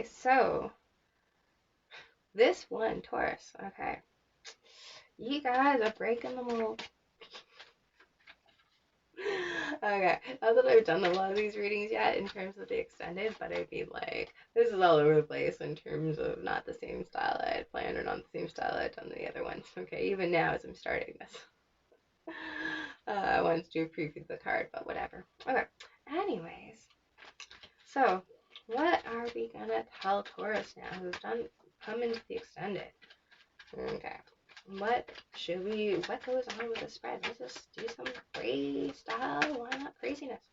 Okay, so this one, Taurus. Okay, you guys are breaking the mold. Okay, not that I've done a lot of these readings yet in terms of the extended, but I mean, like, this is all over the place in terms of not the same style I had planned or not the same style I had done the other ones. Okay, even now as I'm starting this. I wanted to do a preview of the card, but whatever. Okay, anyways, so what are we gonna tell Taurus now who's come into the extended? Okay. What goes on with the spread? Let's just do some freestyle. Why not craziness?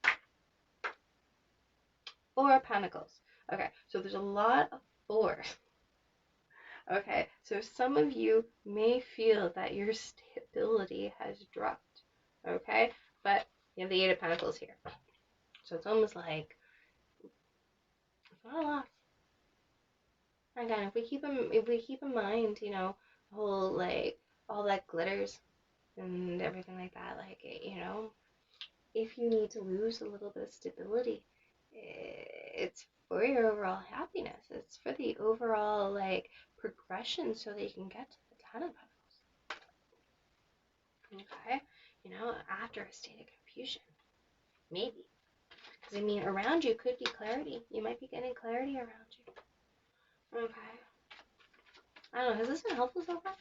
Four of Pentacles. Okay, so there's a lot of fours. Okay, so some of you may feel that your stability has dropped. Okay, but you have the Eight of Pentacles here. So it's almost like it's not a loss. Again, if we keep in mind, the whole like all that glitters and everything like that, like if you need to lose a little bit of stability, it's for your overall happiness. It's for the overall like progression so that you can get to the Ten of Pentacles. Okay, after a state of confusion, maybe. Because I mean, around you could be clarity. You might be getting clarity around you. Okay. I don't know. Has this been helpful so far?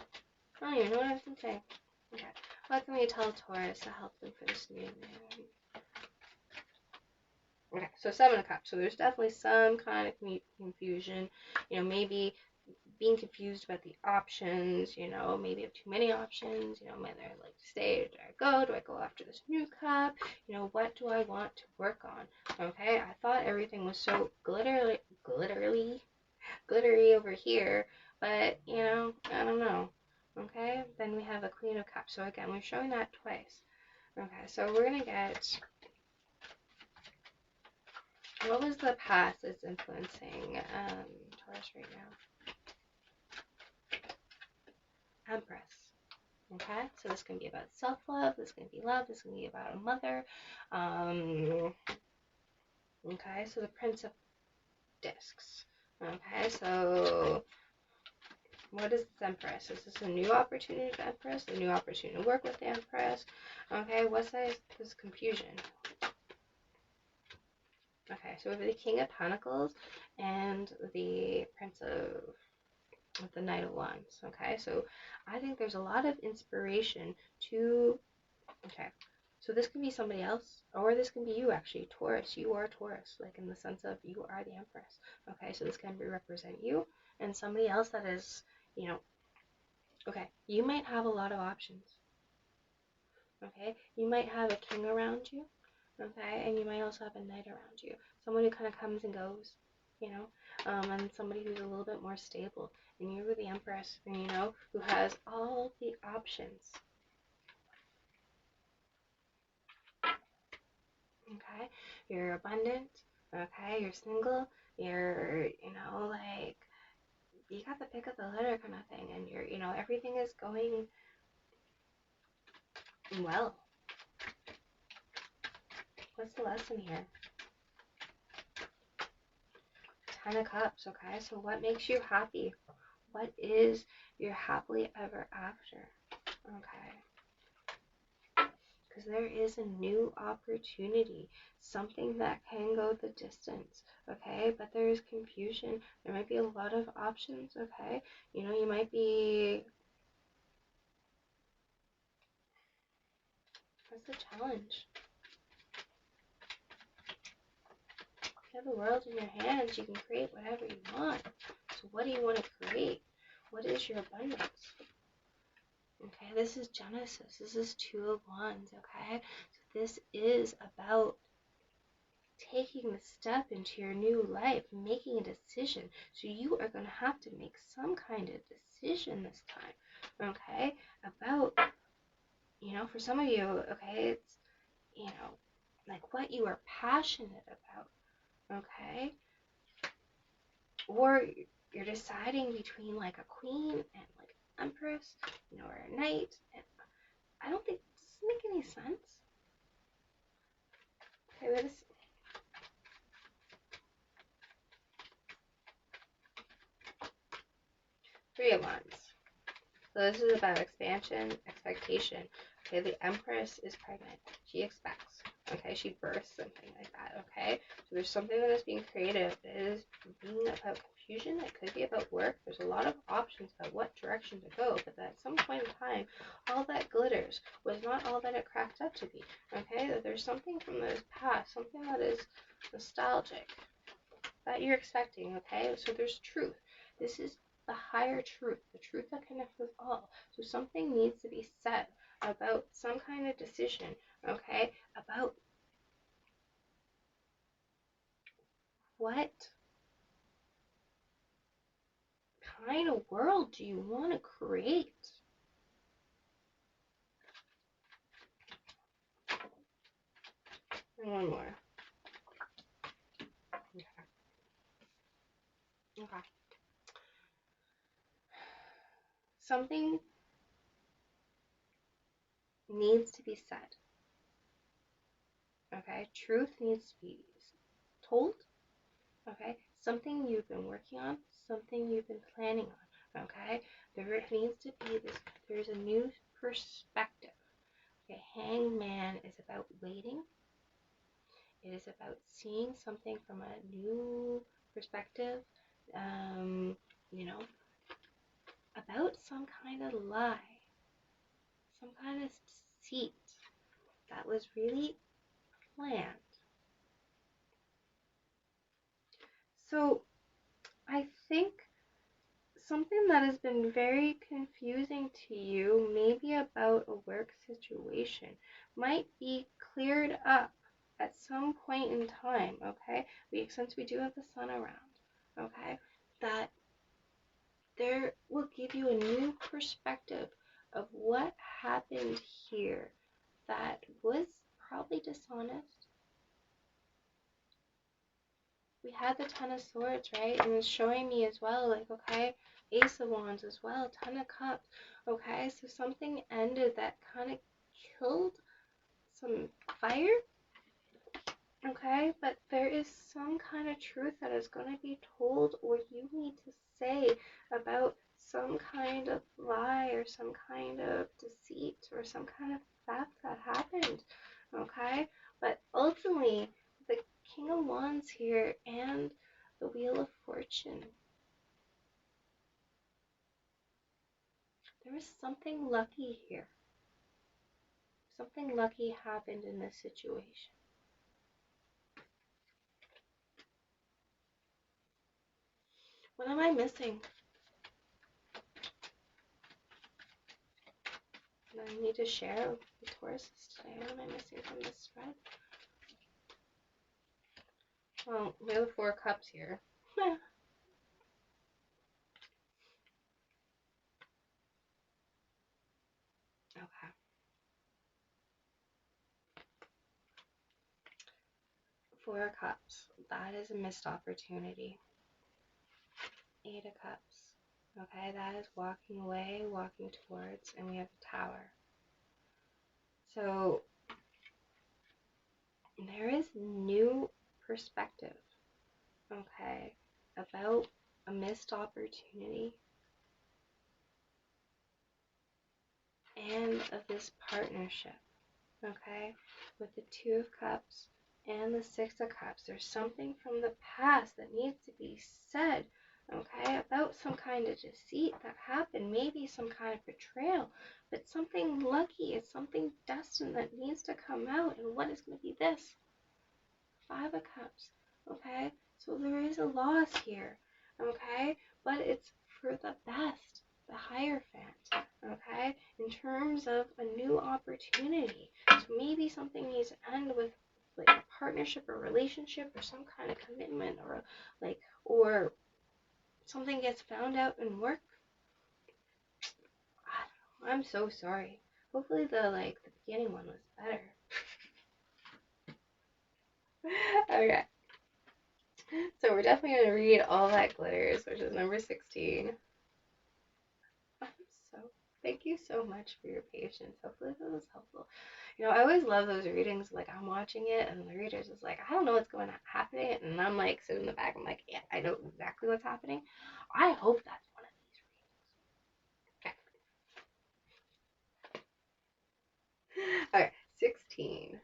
I don't even know what I've been saying. Okay. What can we tell Taurus to help them for this new moon? Okay, so Seven of Cups. So there's definitely some kind of confusion. Maybe being confused about the options. Maybe have too many options. Whether I like to stay or do I go? Do I go after this new cup? What do I want to work on? Okay, I thought everything was so glittery over here, but I don't know. Okay, then we have a Queen of Cups. So again, we're showing that twice. Okay, so we're gonna get, what was the past that's influencing Taurus right now? Empress. Okay, so this can be about self-love, this can be love, this can be about a mother. Okay, so the Prince of Discs. Okay, so what is this Empress? Is this a new opportunity for Empress? A new opportunity to work with the Empress? Okay, what's this confusion? Okay, so we have the King of Pentacles and the Prince of, with the Knight of Wands. Okay, so I think there's a lot of inspiration to, okay, so this can be somebody else, or this can be you actually, Taurus. You are Taurus, like in the sense of you are the Empress. Okay, so this can represent you and somebody else that is, okay, you might have a lot of options. Okay, you might have a king around you. Okay, and you might also have a knight around you. Someone who kind of comes and goes, and somebody who's a little bit more stable. And you're the Empress, who has all the options. Okay, you're abundant. Okay, you're single. You're, like, you got the pick of the litter kind of thing, and you're, everything is going well. What's the lesson here? Ten of Cups, okay? So what makes you happy? What is your happily ever after? Okay. Because there is a new opportunity, something that can go the distance, okay? But there is confusion. There might be a lot of options, okay? You might be... What's the challenge? You have the world in your hands. You can create whatever you want. So what do you want to create? What is your abundance? Okay, this is Genesis. This is Two of Wands, okay? So this is about taking the step into your new life, making a decision. So you are going to have to make some kind of decision this time, okay? About, for some of you, okay, it's, like what you are passionate about, okay? Or you're deciding between like a queen and like empress, or a knight. And I don't think this doesn't make any sense. Okay, Three of Wands. So this is about expansion, expectation. Okay, the Empress is pregnant. She expects. Okay, she births something like that. Okay, so there's something that is being creative. It is being about confusion. It could be about work. There's a lot of options about what direction to go. But at some point in time, all that glitters was not all that it cracked up to be. Okay, that there's something from the past, something that is nostalgic that you're expecting. Okay, so there's truth. This is the higher truth, the truth that connects us all. So something needs to be said about some kind of decision, okay? About what kind of world do you want to create? And one more. Okay. Okay. Something needs to be said. Okay? Truth needs to be told. Okay? Something you've been working on, something you've been planning on. Okay? There needs to be this, there's a new perspective. Okay? Hangman is about waiting. It is about seeing something from a new perspective. You know, about some kind of lie, some kind of deceit that was really planned. So I think something that has been very confusing to you, maybe about a work situation, might be cleared up at some point in time, okay? Since we do have the sun around, okay? That there will give you a new perspective of what happened here that was probably dishonest. We had the Ten of Swords, right? And it's showing me as well, like, okay, Ace of Wands as well, Ten of Cups, okay? So something ended that kind of killed some fire, okay? But there is some kind of truth that is going to be told, or you need to say about some kind of lie or some kind of deceit or some kind of theft that happened, okay? But ultimately, the King of Wands here and the Wheel of Fortune, there was something lucky here. Something lucky happened in this situation. What am I missing? I need to share with Tauruses today. What am I missing from this spread? Well, we have the Four Cups here. Okay. Four Cups. That is a missed opportunity. Eight of Cups. Okay, that is walking away, walking towards, and we have the Tower. So there is new perspective, okay, about a missed opportunity and of this partnership, okay, with the Two of Cups and the Six of Cups. There's something from the past that needs to be said, okay, about some kind of deceit that happened, maybe some kind of betrayal, but something lucky, it's something destined that needs to come out. And what is going to be this? Five of Cups, okay? So there is a loss here, okay? But it's for the best, the Hierophant, okay? In terms of a new opportunity. So maybe something needs to end with like a partnership or relationship or some kind of commitment, or like, or something gets found out in work. I'm so sorry. Hopefully the beginning one was better. Okay. So we're definitely going to read All That Glitters, which is number 16. So thank you so much for your patience. Hopefully that was helpful. I always love those readings. Like, I'm watching it and the reader's is like, I don't know what's going on happening, and I'm like sitting in the back. I'm like, yeah, I know exactly what's happening. I hope that's one of these readings. Okay, 16.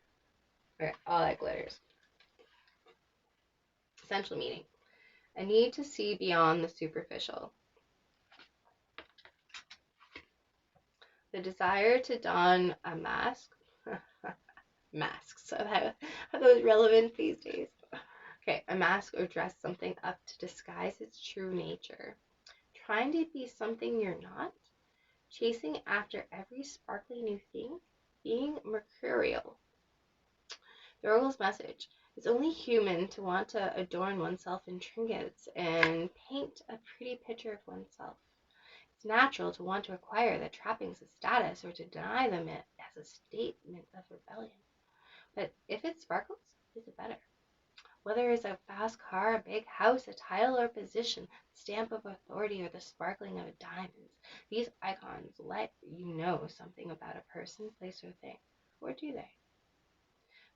Okay, all that glitters. Essential meaning. A need to see beyond the superficial. The desire to don a mask. Masks. Are those relevant these days? Okay, a mask or dress something up to disguise its true nature. Trying to be something you're not. Chasing after every sparkly new thing. Being mercurial. The Oracle's message. It's only human to want to adorn oneself in trinkets and paint a pretty picture of oneself. It's natural to want to acquire the trappings of status or to deny them as a statement of rebellion. But if it sparkles, is it better? Whether it's a fast car, a big house, a title or position, the stamp of authority, or the sparkling of diamonds, these icons let you know something about a person, place, or thing. Or do they?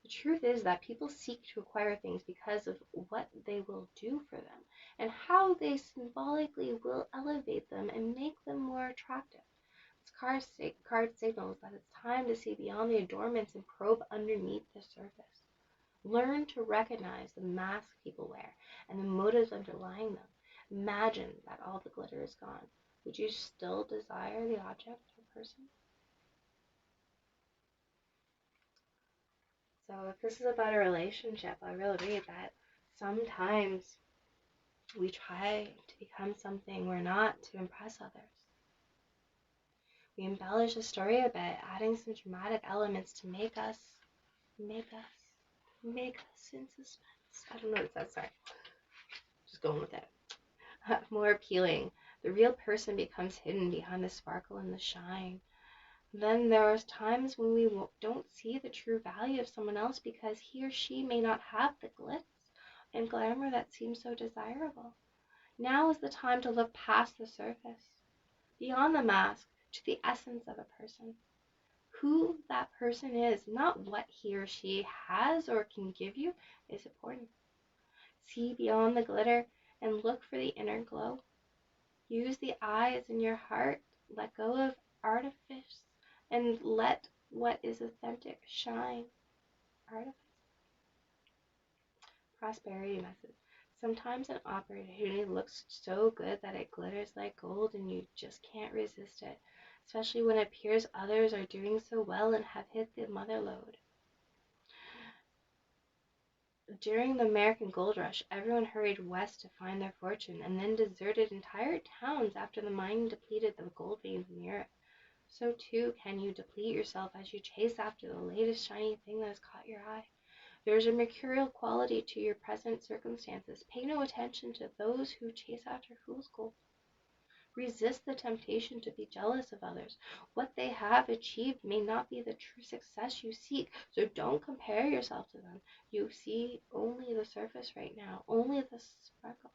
The truth is that people seek to acquire things because of what they will do for them and how they symbolically will elevate them and make them more attractive. This card signals that it's time to see beyond the adornments and probe underneath the surface. Learn to recognize the masks people wear and the motives underlying them. Imagine that all the glitter is gone. Would you still desire the object or person? So if this is about a relationship, I really read that sometimes we try to become something we're not to impress others. We embellish the story a bit, adding some dramatic elements to make us in suspense. I don't know what it says, sorry. Just going with it. More appealing. The real person becomes hidden behind the sparkle and the shine. Then there are times when we don't see the true value of someone else because he or she may not have the glitz and glamour that seems so desirable. Now is the time to look past the surface, beyond the mask, to the essence of a person. Who that person is, not what he or she has or can give you, is important. See beyond the glitter and look for the inner glow. Use the eyes in your heart. Let go of artifice and let what is authentic shine. Artifice. Prosperity message. Sometimes an opportunity looks so good that it glitters like gold and you just can't resist it, especially when it appears others are doing so well and have hit the mother lode. During the American Gold Rush, everyone hurried west to find their fortune and then deserted entire towns after the mining depleted the gold veins in Europe. So too can you deplete yourself as you chase after the latest shiny thing that has caught your eye. There is a mercurial quality to your present circumstances. Pay no attention to those who chase after fool's gold. Resist the temptation to be jealous of others. What they have achieved may not be the true success you seek, so don't compare yourself to them. You see only the surface right now, only the sparkle.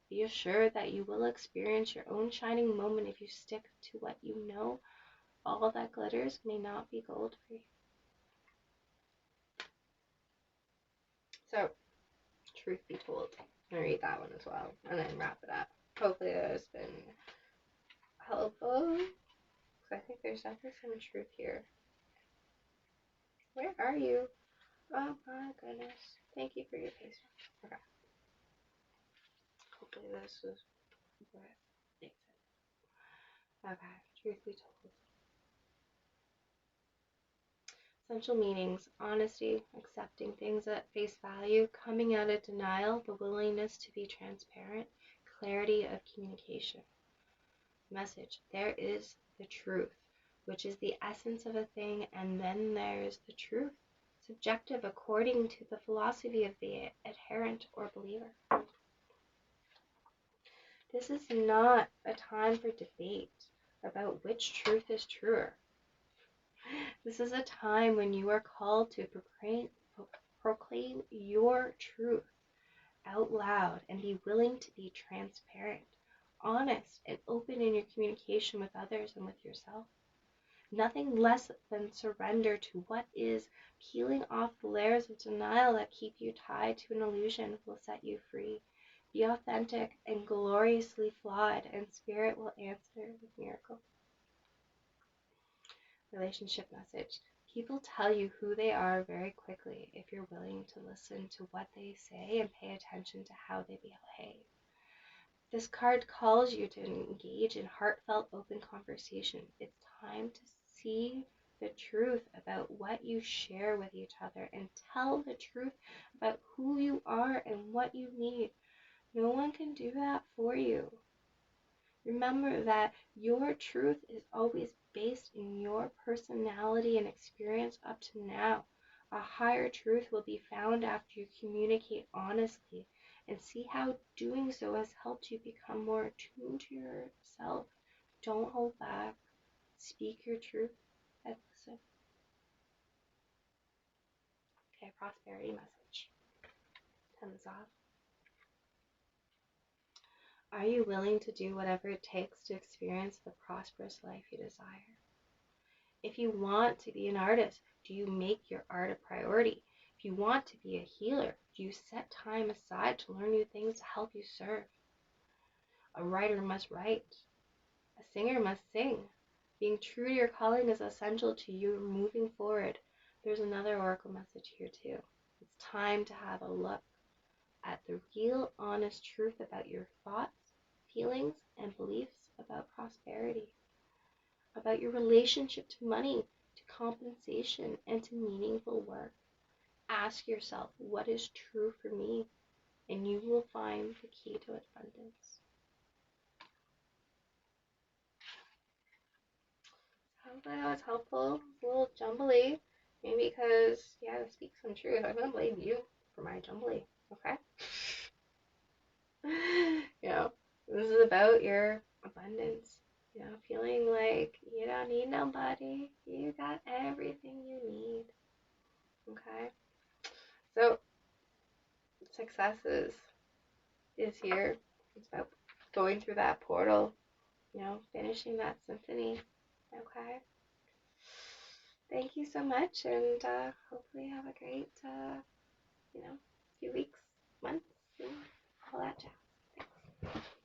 Be assured that you will experience your own shining moment if you stick to what you know. All that glitters may not be gold for you. So, truth be told, I'm going to read that one as well and then wrap it up. Hopefully that has been helpful. I think there's definitely some truth here. Where are you? Oh my goodness. Thank you for your patience. Okay. Hopefully this was what makes it. Okay. Truth be told. Essential meanings: honesty, accepting things at face value, coming out of denial, the willingness to be transparent, clarity of communication. Message: there is the truth, which is the essence of a thing, and then there's the truth, subjective according to the philosophy of the adherent or believer. This is not a time for debate about which truth is truer. This is a time when you are called to proclaim your truth out loud and be willing to be transparent, honest, and open in your communication with others and with yourself. Nothing less than surrender to what is, peeling off the layers of denial that keep you tied to an illusion will set you free. Be authentic and gloriously flawed, and Spirit will answer with miracle. relationship message. People tell you who they are very quickly if you're willing to listen to what they say and pay attention to how they behave. This card calls you to engage in heartfelt, open conversation. It's time to see the truth about what you share with each other and tell the truth about who you are and what you need. No one can do that for you. Remember that your truth is always based in your personality and experience up to now. A higher truth will be found after you communicate honestly and see how doing so has helped you become more attuned to yourself. Don't hold back. Speak your truth and listen. Okay, prosperity message. 10s off. Are you willing to do whatever it takes to experience the prosperous life you desire? If you want to be an artist, do you make your art a priority? If you want to be a healer, do you set time aside to learn new things to help you serve? A writer must write. A singer must sing. Being true to your calling is essential to you moving forward. There's another oracle message here too. It's time to have a look at the real, honest truth about your thoughts, feelings, and beliefs about prosperity, about your relationship to money, to compensation, and to meaningful work. Ask yourself, what is true for me? And you will find the key to abundance. I hope that was helpful. It's a little jumbly, maybe because, yeah, to speak some truth. I'm going to blame you for my jumbly, okay? This is about your abundance. Feeling like you don't need nobody. You got everything you need. Okay? So, success is here. It's about going through that portal, finishing that symphony. Okay? Thank you so much, and hopefully have a great, few weeks, months, and all that jazz. Thanks.